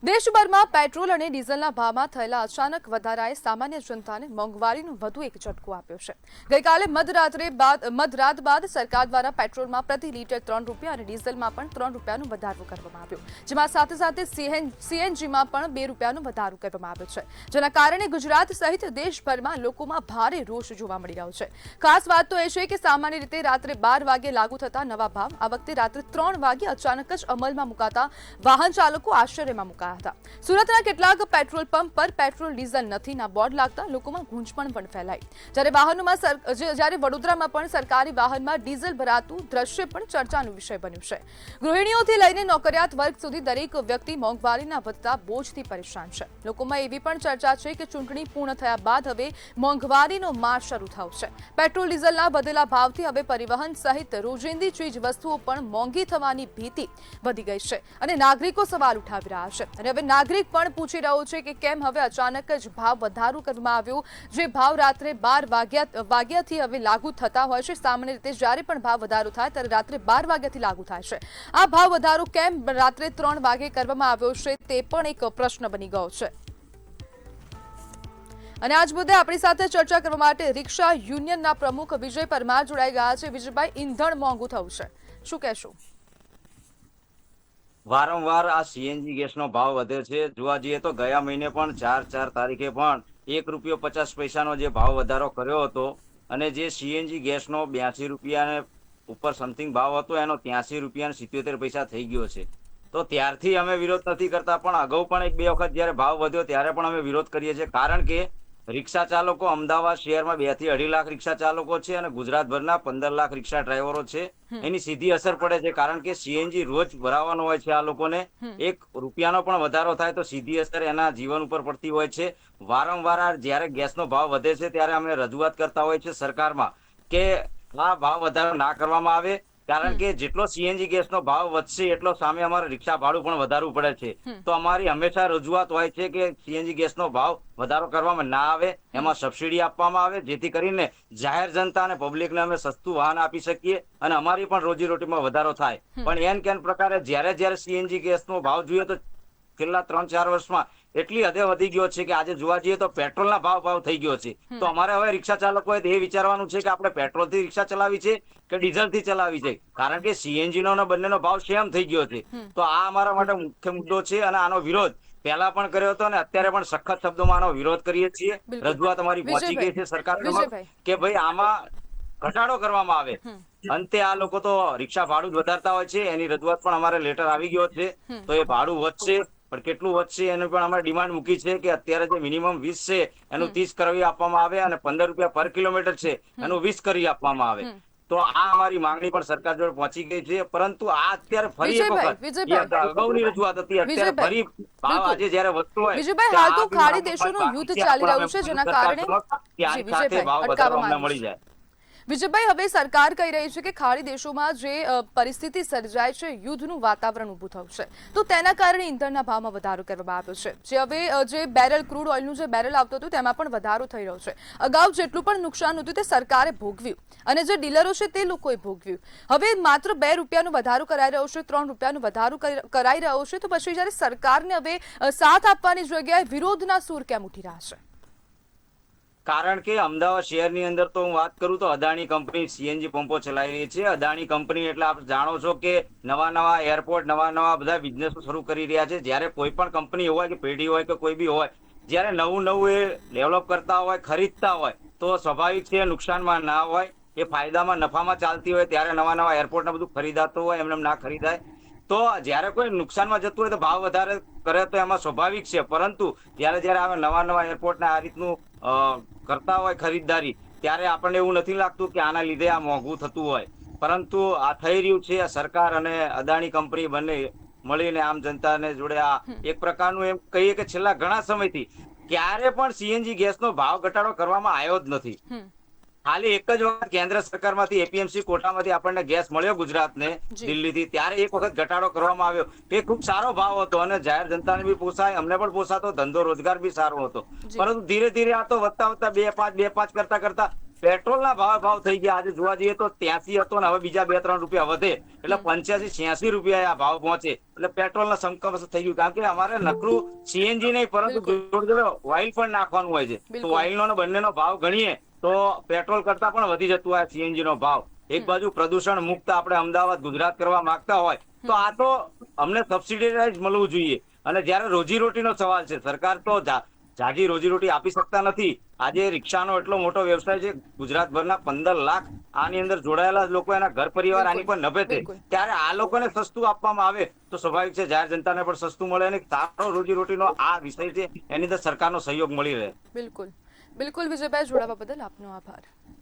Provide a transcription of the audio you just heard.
દેશભરમાં પેટ્રોલ અને ડીઝલના ભાવમાં થયેલા અચાનક વધારાએ સામાન્ય જનતાને મોંઘવારીનો વધુ એક ઝટકો આપ્યો છે। ગઈકાલે મધરાત બાદ સરકાર દ્વારા પેટ્રોલમાં પ્રતિ લીટર ₹3 અને ડીઝલમાં પણ ₹3નો વધારો કરવામાં આવ્યો, જેમાં સાથે સાથે સીએનજીમાં પણ ₹2નો વધારો કરવામાં આવ્યો છે, જેના કારણે ગુજરાત સહિત દેશભરમાં લોકોમાં ભારે રોષ જોવા મળી રહ્યો છે। ખાસ વાત તો એ છે કે સામાન્ય રીતે રાત્રે 12 વાગે લાગુ થતા નવા ભાવ આ વખતે રાત્રે 3 વાગે અચાનક જ અમલમાં મુકાતા વાહન ચાલકો આશ્ચર્યમાં મુકાયા। સુરતના કેટલાક પેટ્રોલ પંપ પર પેટ્રોલ ડીઝલ નથીના બોર્ડ લાગતા લોકોમાં ગૂંચવણ પણ ફેલાઈ, જ્યારે વડોદરામાં પણ સરકારી વાહનમાં ડીઝલ ભરાતું દ્રશ્ય પણ ચર્ચાનો વિષય બન્યું છે। ગૃહિણીઓથી લઈને નોકરિયાત વર્ગ સુધી દરેક વ્યક્તિ મોંઘવારીના વધતા બોજથી પરેશાન છે। લોકોમાં એવી પણ ચર્ચા છે કે ચૂંટણી પૂર્ણ થયા બાદ હવે મોંઘવારીનો માર શરૂ થયો છે। પેટ્રોલ ડીઝલના વધેલા ભાવથી હવે પરિવહન સહિત રોજિંદી ચીજ વસ્તુઓ પણ મોંઘી થવાની ભીતિ વધી ગઈ છે અને નાગરિકો સવાલ ઉઠાવી રહ્યા છે। અને હવે નાગરિક પણ પૂછી રહ્યો છે કે કેમ હવે અચાનક જ ભાવ વધારો કરવામાં આવ્યો, જે ભાવ રાત્રે 12 વાગ્યાથી હવે લાગુ થતા હોય છે। સામાન્ય રીતે જ્યારે પણ ભાવ વધારો થાય ત્યારે રાત્રે 12 વાગ્યાથી લાગુ થાય છે। આ ભાવ વધારો કેમ રાત્રે 3 વાગે કરવામાં આવ્યો છે તે પણ એક પ્રશ્ન બની ગયો છે। અને આજ મુદ્દે આપણી સાથે ચર્ચા કરવા માટે રિક્ષા યુનિયનના પ્રમુખ વિજય પરમાર જોડાઈ ગયા છે। વિજયભાઈ, ઈંધણ મોંઘું થયું છે, શું કહેશો? વારંવાર આ સીએનજી ગેસનો ભાવ વધે છે। જોવા જઈએ તો ગયા મહિને પણ 4 તારીખે પણ ₹1.50નો જે ભાવ વધારો કર્યો હતો અને જે સીએનજી ગેસનો ₹82 ઉપર સમથિંગ ભાવ હતો એનો ₹83.77 થઈ ગયો છે। તો ત્યારથી અમે વિરોધ નથી કરતા, પણ અગાઉ પણ 1-2 વખત જયારે ભાવ વધ્યો ત્યારે પણ અમે વિરોધ કરીએ છીએ, કારણ કે રિક્ષા ચાલકો અમદાવાદ શહેરમાં 2 થી 2.5 લાખ રિક્ષા ચાલકો છે અને ગુજરાતભરના 15 લાખ રિક્ષા ડ્રાઈવરો છે। એની સીધી અસર પડે છે, કારણ કે સીએનજી રોજ ભરાવાનો હોય છે। આ લોકોને ₹1નો પણ વધારો થાય તો સીધી અસર એના જીવન ઉપર પડતી હોય છે। વારંવાર જયારે ગેસનો ભાવ વધે છે ત્યારે અમે રજૂઆત કરતા હોય છે સરકારમાં કે આ ભાવ વધારો ના કરવામાં આવે, કારણ કે જેટલો સીએનજી ગેસનો ભાવ વધશે એટલો સામે અમારે રિક્ષા ભાડું પણ વધારવું પડે છે। તો અમારી હંમેશા રજૂઆત હોય છે કે સીએનજી ગેસનો ભાવ વધારો કરવામાં ના આવે, એમાં સબસિડી આપવામાં આવે, જેથી કરીને જાહેર જનતા અને પબ્લિકને અમે સસ્તું વાહન આપી શકીએ અને અમારી પણ રોજીરોટીમાં વધારો થાય। પણ એન કેન પ્રકારે જ્યારે સીએનજી ગેસનો ભાવ જોઈએ તો છેલ્લા 3-4 વર્ષમાં એટલી હદે વધી ગયો છે કે આજે જોવા જઈએ તો પેટ્રોલના ભાવ થઈ ગયો છે। તો અમારે હવે રિક્ષા ચાલકોએ એ વિચારવાનું છે કે આપણે પેટ્રોલથી રિક્ષા ચલાવી છે કે ડીઝલથી ચલાવી છે, કારણ કે સીએનજી નો બંનેનો ભાવ સેમ થઈ ગયો છે। તો આ અમારા માટે મુખ્ય મુદ્દો છે અને આનો વિરોધ પહેલા પણ કર્યો હતો અને અત્યારે પણ સખત શબ્દોમાં આનો વિરોધ કરીએ છીએ। રજૂઆત અમારી પહોંચી ગઈ છે સરકાર કે ભાઈ આમાં ઘટાડો કરવામાં આવે। અંતે આ લોકો તો રિક્ષા ભાડું જ વધારતા હોય છે, એની રજૂઆત પણ અમારે લેટર આવી ગયો છે। તો એ ભાડું વધશે, પણ કેટલું વધશે એની પણ અમારે ડિમાન્ડ મૂકી છે કે અત્યારે જે મિનિમમ 20 છે એનું 30 કરી આપવામાં આવે અને ₹15 પર કિલોમીટર છે એનું 20 કરી આપવામાં આવે। તો આ અમારી માંગણી પણ સરકાર જોડે પહોંચી ગઈ છે, પરંતુ આ અત્યારે ફરી એક વખત અગાઉની રજૂઆત હતી, અત્યારે ફરી ભાવ આજે જયારે વધતો હોય વિજયભાઈ, હાલ તો ખાડી દેશોનું યુદ્ધ ચાલી રહ્યું છે, જેના કારણે ભાવ વધારો અમને મળી જાય। વિજયભાઈ, હવે સરકાર કહી રહી છે કે ખાડી દેશોમાં જે પરિસ્થિતિ સર્જાય છે, યુદ્ધનું વાતાવરણ ઊભું થયું છે, તો તેના કારણે ઈંધણના ભાવમાં વધારો કરવામાં આવ્યો છે। જે હવે જે બેરલ ક્રૂડ ઓઇલનું જે બેરલ આવતું હતું તેમાં પણ વધારો થઈ રહ્યો છે। અગાઉ જેટલું પણ નુકસાન હતું તે સરકારે ભોગવ્યું અને જે ડીલરો છે તે લોકોએ ભોગવ્યું। હવે માત્ર ₹2નો વધારો કરાઈ રહ્યો છે, ₹3નો વધારો કરાઈ રહ્યો છે, તો પછી જ્યારે સરકારને હવે સાથ આપવાની જગ્યાએ વિરોધના સૂર કેમ ઉઠી રહ્યા છે? કારણ કે અમદાવાદ શહેરની અંદર તો હું વાત કરું તો અદાણી કંપની સીએનજી પંપો ચલાવી રહી છે। અદાણી કંપની એટલે આપ જાણો છો કે નવા એરપોર્ટ, નવા બધા બિઝનેસો શરૂ કરી રહ્યા છે। જ્યારે કોઈ પણ કંપની હોય કે પેઢી હોય કે કોઈ બી હોય, જ્યારે નવું એ ડેવલપ કરતા હોય, ખરીદતા હોય, તો સ્વાભાવિક છે નુકસાનમાં ના હોય, એ ફાયદામાં નફામાં ચાલતી હોય ત્યારે નવા એરપોર્ટ બધું ખરીદાતું હોય, એમને ના ખરીદાય। તો જ્યારે કોઈ નુકસાનમાં જતું હોય તો ભાવ વધારે કરે તો એમાં સ્વાભાવિક છે, પરંતુ જ્યારે આવે નવા એરપોર્ટને આ રીતનું કરતા હોય ખરીદદારી, ત્યારે આપણને એવું નથી લાગતું કે આના લીધે આ મોંઘું થતું હોય, પરંતુ આ થઈ રહ્યું છે। સરકાર અને અદાણી કંપની બંને મળીને આમ જનતાને જોડે આ એક પ્રકારનું એમ કહીએ કે છેલ્લા ઘણા સમયથી ક્યારે પણ સીએનજી ગેસનો ભાવ ઘટાડો કરવામાં આવ્યો જ નથી। ખાલી એક જ વખત કેન્દ્ર સરકારમાંથી એપીએમસી કોટામાંથી આપણને ગેસ મળ્યો ગુજરાતને દિલ્હીથી, ત્યારે એક વખત ઘટાડો કરવામાં આવ્યો, એ ખૂબ સારો ભાવ હતો અને જાહેર જનતાને બી પોસાય, અમને પણ પોસાતો, ધંધો રોજગાર બી સારો હતો। પરંતુ ધીરે ધીરે આ તો વધતા 2.5 કરતા પેટ્રોલના ભાવ થઈ ગયા. આજે જોવા જઈએ તો 83 હતો ને હવે બીજા 2-3 રૂપિયા વધે એટલે 85-86 રૂપિયા આ ભાવ પહોંચે એટલે પેટ્રોલના સમકક્ષ થઈ ગયું. કારણ કે અમારે નકરું સીએનજી નહીં પરંતુ જોડે ઓઇલ પણ નાખવાનું હોય છે. તો ઓઇલનો બંનેનો ભાવ ગણીએ તો પેટ્રોલ કરતા પણ વધી જતું હોય સીએનજી નો ભાવ. એક બાજુ પ્રદૂષણ મુક્ત આપણે અમદાવાદ ગુજરાત કરવા માંગતા હોય તો આ તો અમને સબસિડાઇઝ મળવું જોઈએ. અને જયારે રોજીરોટીનો સવાલ છે, સરકાર તો જાજી રોજીરોટી આપી શકતા નથી. આજે રિક્ષાનો એટલો મોટો વ્યવસાય છે, ગુજરાતભરના 15 લાખ આની અંદર જોડાયેલા લોકો, એના ઘર પરિવાર આની પર નભે છે. ત્યારે આ લોકોને સસ્તું આપવામાં આવે તો સ્વાભાવિક છે જાહેર જનતાને પણ સસ્તું મળે અને સારો રોજીરોટીનો આ વિષય છે એની અંદર સરકારનો સહયોગ મળી રહે. બિલકુલ વિજયભાઈ, જોડાવા બદલ આપનો આભાર.